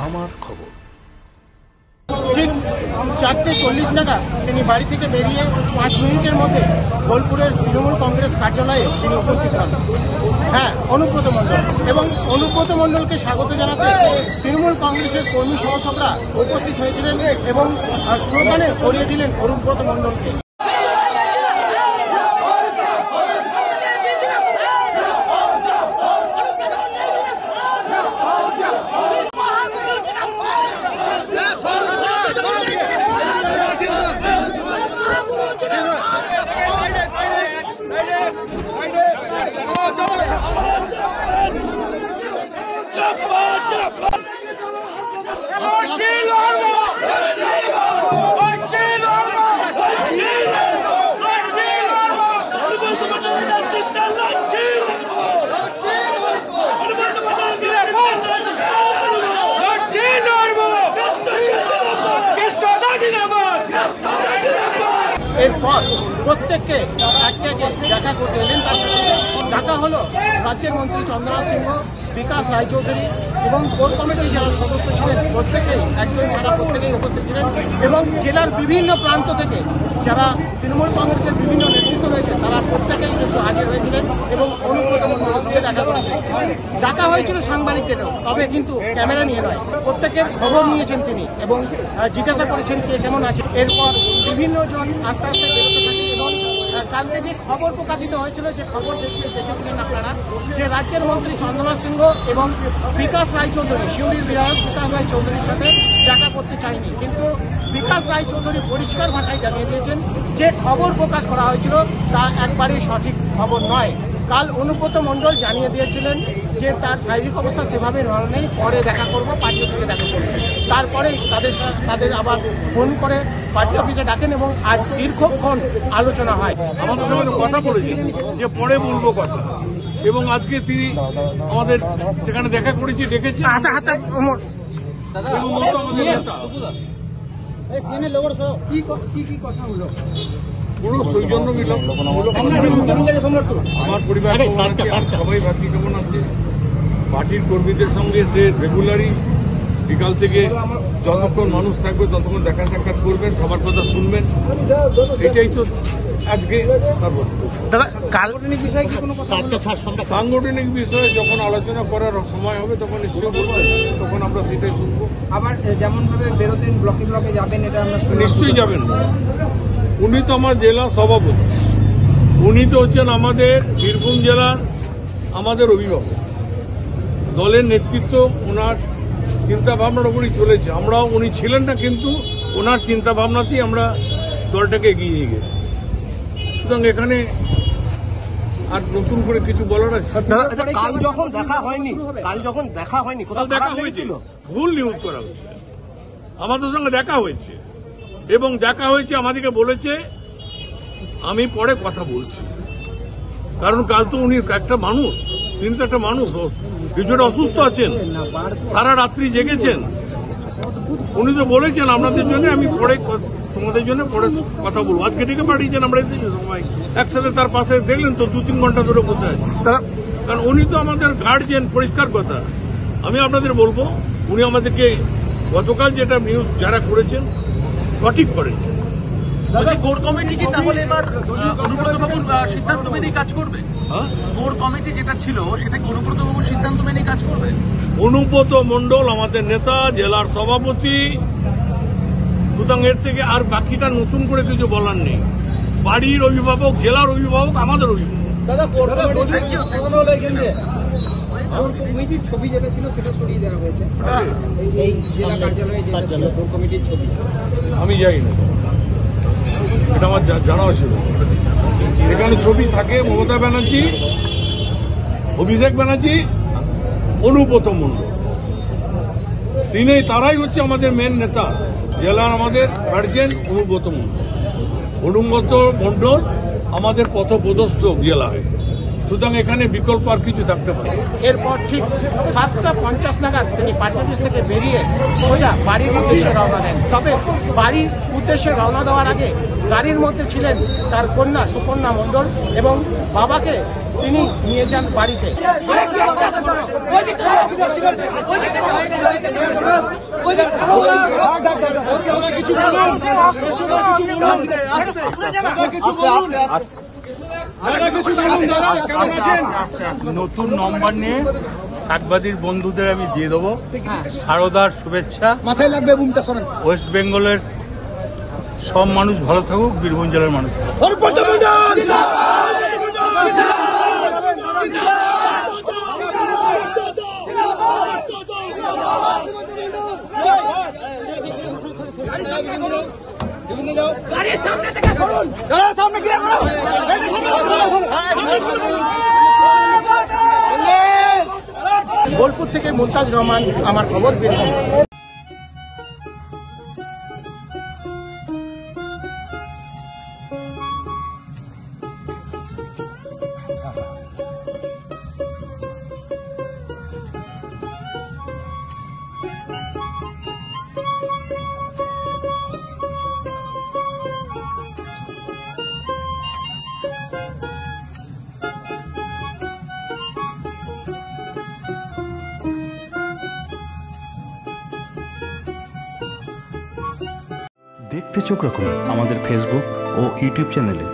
আমার খবর। ঠিক 4:40 নাগাদ তিনি বাড়ি থেকে বেরিয়ে 5 মিনিটের মধ্যে বোলপুরের তৃণমূল কংগ্রেস কার্যালয়ে তিনি উপস্থিত হন। হ্যাঁ, অনুব্রত মণ্ডল এবং অনুব্রত মণ্ডলকে স্বাগত জানাতে তৃণমূল কংগ্রেসের কর্মী সমর্থকরা উপস্থিত হয়েছিলেন এবং স্লোগানে ভরিয়ে দিলেন অনুব্রত মণ্ডলকে। এরপর প্রত্যেককে একে একে দেখা করতে এলেন। তার সাথে দেখা হলো রাজ্যের মন্ত্রী চন্দ্রনাথ সিংহ, বিকাশ রায়চৌধুরী এবং কোর কমিটির যারা সদস্য ছিলেন প্রত্যেকেই, একজন ছাড়া প্রত্যেকেই উপস্থিত ছিলেন এবং জেলার বিভিন্ন প্রান্ত থেকে যারা তৃণমূল কংগ্রেসের বিভিন্ন নেতৃত্ব রয়েছে তারা প্রত্যেকেই কিন্তু হাজির হয়েছিলেন এবং অনুব্রত মণ্ডলের সঙ্গে দেখা করেছেন। ডাকা হয়েছিল সাংবাদিকদেরও, তবে কিন্তু ক্যামেরা নিয়ে নয়, প্রত্যেকের খবর নিয়েছেন তিনি এবং জিজ্ঞাসা করেছেন কে কেমন আছে। এরপর বিভিন্ন জন আস্তে আস্তে বেরোতে থাকে এবং কালকে যে খবর প্রকাশিত হয়েছিল, যে খবর দেখেছিলেন আপনারা, যে রাজ্যের মন্ত্রী চন্দ্রনাথ সিংহ এবং বিকাশ রায়চৌধুরী, শিউরির বিধায়ক বিকাশ রায়চৌধুরীর সাথে দেখা করতে চায়নি, কিন্তু বিকাশ রায়চৌধুরী পরিষ্কার ভাষায় জানিয়ে দিয়েছেন যে খবর প্রকাশ করা হয়েছিল তা একবারেই সঠিক খবর নয়। কাল অনুব্রত মণ্ডল জানিয়ে দিয়েছিলেন যে তার শারীরিক অবস্থা সেভাবে ভালো নেই, পরে দেখা করব, পার্টি অফিসে দেখা করব। তারপরেই তাদের আবার ফোন করে পার্টি অফিসে ডাকেন এবং আজ দীর্ঘক্ষণ আলোচনা হয়। আমাদের সঙ্গে কথা বলেছেন যে পরে বলবো কথা, এবং আজকে তিনি আমাদের সেখানে দেখা করেছি, ডেকেছি এবং আমাদের নেতা কি কথা হলো পুরো সৌজন্য মিলন। আমার পরিবার সবাই বাকি কেমন আছে, পার্টির কর্মীদের সঙ্গে সে রেগুলারই বিকাল থেকে যতক্ষণ মানুষ থাকবে ততক্ষণ দেখা সাক্ষাৎ করবেন, সবার কথা শুনবেন, এটাই তো আজকে সাংগঠনিক বিষয়ে যখন আলোচনা করার সময় হবে তখন নিশ্চয়ই বলবো, তখন আমরা সেটাই শুনবো। আবার যেমন ভাবে বেরোতেন, ব্লকে ব্লকে যাবেন, এটা আমরা নিশ্চয়ই যাবেন। উনি তো আমার জেলা সভাপতি, উনি তো হচ্ছেন আমাদের বীরভূম জেলার আমাদের অভিভাবক। দলের নেতৃত্ব ওনার চিন্তা ভাবনার উপরই চলেছে। আমরাও, উনি ছিলেন না কিন্তু ওনার চিন্তা ভাবনাতেই আমরা দলটাকে এগিয়ে নিয়ে গেছি। সুতরাং এখানে আর নতুন করে কিছু বলার আছে? কাল যখন দেখা হয়নি কোথাও দেখা হয়েছিল, ভুল নিউজ করা হচ্ছে। আমাদের সঙ্গে দেখা হয়েছে এবং দেখা হয়েছে, আমাদেরকে বলেছে আমি পরে কথা বলছি, কারণ কাল তো উনি একটা মানুষ, তিনি তো একটা মানুষ, কিছুটা অসুস্থ আছেন, সারা রাত্রি জেগেছেন। উনি তো বলেছেন আপনাদের জন্য আমি পরে, তোমাদের জন্য পরে কথা বলবো। আজকে ডেকে পাঠিয়েছেন, আমরা এসেছি সবাই একসাথে তার পাশে, দেখলেন তো 2-3 ঘন্টা ধরে বসে আছে, কারণ উনি তো আমাদের গার্জিয়ান। পরিষ্কার কথা, আমি আপনাদের বলবো, উনি আমাদেরকে গতকাল যেটা নিউজ যারা করেছেন সঠিক করেন। কোর কমিটি কি তাহলে এবার অনুব্রত বাবুর সিদ্ধান্ত মেনেই কাজ করবে? কোর কমিটি যেটা ছিল সেটা অনুব্রত বাবুর সিদ্ধান্ত মেনেই কাজ করবে। অনুব্রত মণ্ডল আমাদের নেতা, জেলার সভাপতি, সুতরাং এর থেকে আর বাকিটা নতুন করে কিছু বলার নেই। বাড়ির অভিভাবক, জেলার অভিভাবক, আমাদের অভিভাবক। কমিটির ছবি যেটা ছিল সেটা সরিয়ে দেওয়া হয়েছে এই জেলা কার্যালয়ে, যেটা ছিল কোর কমিটির ছবি। আমি যাই না, এটা আমার জানা ছিল। এখানে ছবি থাকে মমতা ব্যানার্জি, অভিষেক ব্যানার্জি, অনুব্রত মণ্ডল, তারাই হচ্ছে আমাদের মেন নেতা। জেলার আমাদের গার্জিয়ান অনুব্রত মণ্ডল। অনুব্রত মণ্ডল আমাদের পথপ্রদর্শক জেলায়, সুতরাং এখানে বিকল্প আর কিছু থাকতে পারে। এরপর ঠিক 7:50 নাগাদ তিনি পার্টি অফিস থেকে বেরিয়ে সোজা বাড়ির উদ্দেশ্যে রওনা দেন। তবে বাড়ির উদ্দেশ্যে রওনা দেওয়ার আগে গাড়ির মধ্যে ছিলেন তার কন্যা সুকন্যা মণ্ডল এবং বাবাকে তিনি নিয়ে যান বাড়িতে। নতুন নম্বর নিয়ে সাংবাদিক বন্ধুদের আমি দিয়ে দেবো শারদার শুভেচ্ছা। মাথায় লাগবে বুমটা শোনেন। ওয়েস্ট বেঙ্গলের সব মানুষ ভালো থাকুক, বীরভূম জেলার মানুষ বোলপুর থেকে মুমতাজ রহমান, আমার খবর, বীরভূম। দেখতে চোখ রাখুন আমাদের ফেসবুক ও ইউটিউব চ্যানেলে।